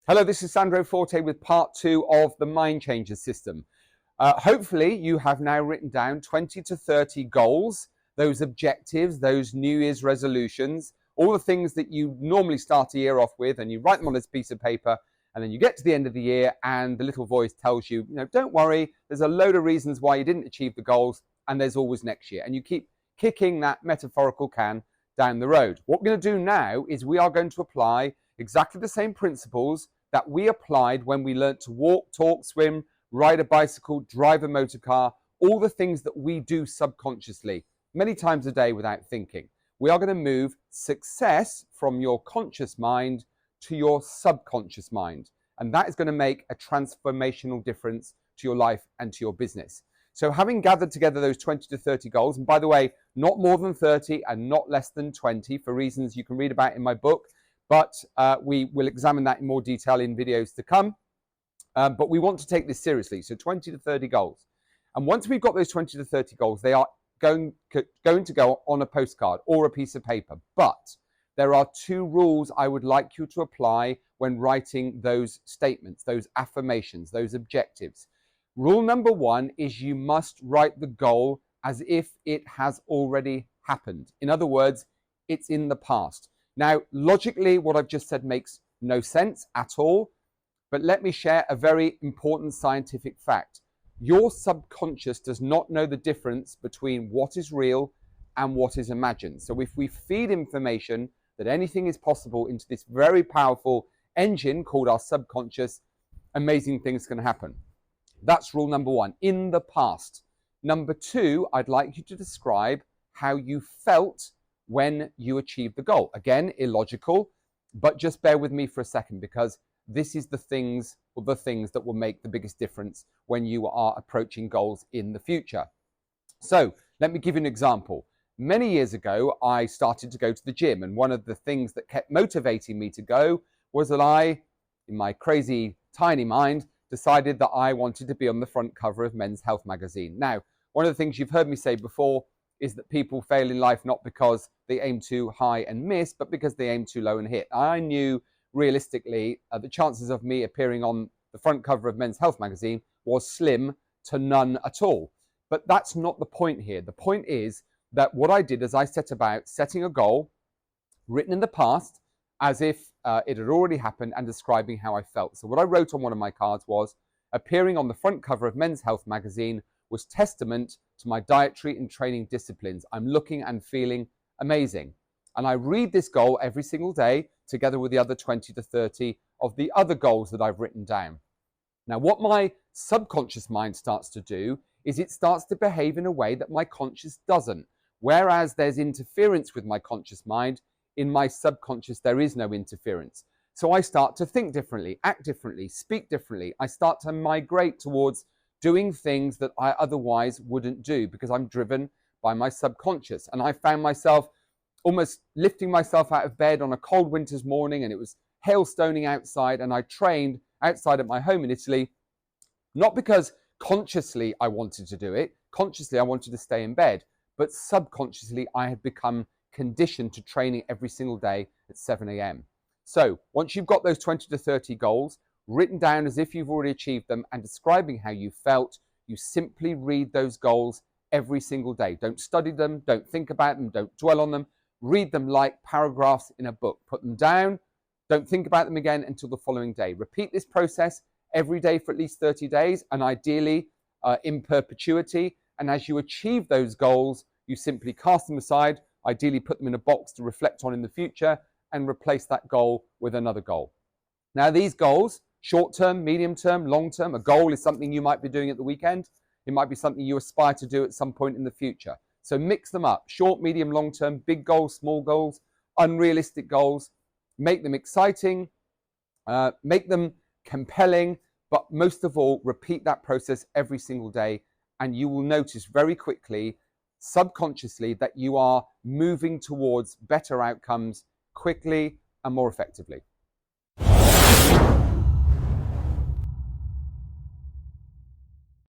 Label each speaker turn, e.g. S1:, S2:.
S1: Hello, this is Sandro Forte with part 2 of the Mindchanger system. Hopefully you have now written down 20 to 30 goals, those objectives, those New Year's resolutions, all the things that you normally start a year off with, and you write them on this piece of paper, and then you get to the end of the year and the little voice tells you, don't worry, there's a load of reasons why you didn't achieve the goals, and there's always next year. And you keep kicking that metaphorical can down the road. What we're going to do now is we are going to apply exactly the same principles that we applied when we learned to walk, talk, swim, ride a bicycle, drive a motor car, all the things that we do subconsciously, many times a day without thinking. We are going to move success from your conscious mind to your subconscious mind. And that is going to make a transformational difference to your life and to your business. So having gathered together those 20 to 30 goals, and by the way, not more than 30 and not less than 20 for reasons you can read about in my book, but we will examine that in more detail in videos to come. But we want to take this seriously. So 20 to 30 goals. And once we've got those 20 to 30 goals, they are going to go on a postcard or a piece of paper. But there are 2 rules I would like you to apply when writing those statements, those affirmations, those objectives. Rule number 1 is you must write the goal as if it has already happened. In other words, it's in the past. Now, logically, what I've just said makes no sense at all, but let me share a very important scientific fact. Your subconscious does not know the difference between what is real and what is imagined. So if we feed information that anything is possible into this very powerful engine called our subconscious, amazing things can happen. That's rule number 1, in the past. Number 2, I'd like you to describe how you felt when you achieve the goal. Again, illogical, but just bear with me for a second, because this is the things that will make the biggest difference when you are approaching goals in the future. So let me give you an example. Many years ago, I started to go to the gym, and one of the things that kept motivating me to go was that I, in my crazy, tiny mind, decided that I wanted to be on the front cover of Men's Health magazine. Now, one of the things you've heard me say before is that people fail in life not because they aim too high and miss, but because they aim too low and hit. I knew realistically the chances of me appearing on the front cover of Men's Health magazine was slim to none at all. But that's not the point here. The point is that what I did is I set about setting a goal written in the past as if it had already happened and describing how I felt. So what I wrote on one of my cards was, appearing on the front cover of Men's Health magazine was testament to my dietary and training disciplines. I'm looking and feeling amazing. And I read this goal every single day together with the other 20 to 30 of the other goals that I've written down. Now, what my subconscious mind starts to do is it starts to behave in a way that my conscious doesn't. Whereas there's interference with my conscious mind, in my subconscious there is no interference. So I start to think differently, act differently, speak differently. I start to migrate towards doing things that I otherwise wouldn't do because I'm driven by my subconscious. And I found myself almost lifting myself out of bed on a cold winter's morning, and it was hailstoning outside, and I trained outside at my home in Italy, not because consciously I wanted to do it, consciously I wanted to stay in bed, but subconsciously I had become conditioned to training every single day at 7 a.m. So once you've got those 20 to 30 goals written down as if you've already achieved them and describing how you felt, you simply read those goals every single day. Don't study them, don't think about them, don't dwell on them. Read them like paragraphs in a book. Put them down, don't think about them again until the following day. Repeat this process every day for at least 30 days, and ideally in perpetuity. And as you achieve those goals, you simply cast them aside, ideally put them in a box to reflect on in the future, and replace that goal with another goal. Now, these goals, short-term, medium-term, long-term, a goal is something you might be doing at the weekend. It might be something you aspire to do at some point in the future. So mix them up, short, medium, long-term, big goals, small goals, unrealistic goals. Make them exciting, make them compelling, but most of all, repeat that process every single day, and you will notice very quickly, subconsciously, that you are moving towards better outcomes quickly and more effectively.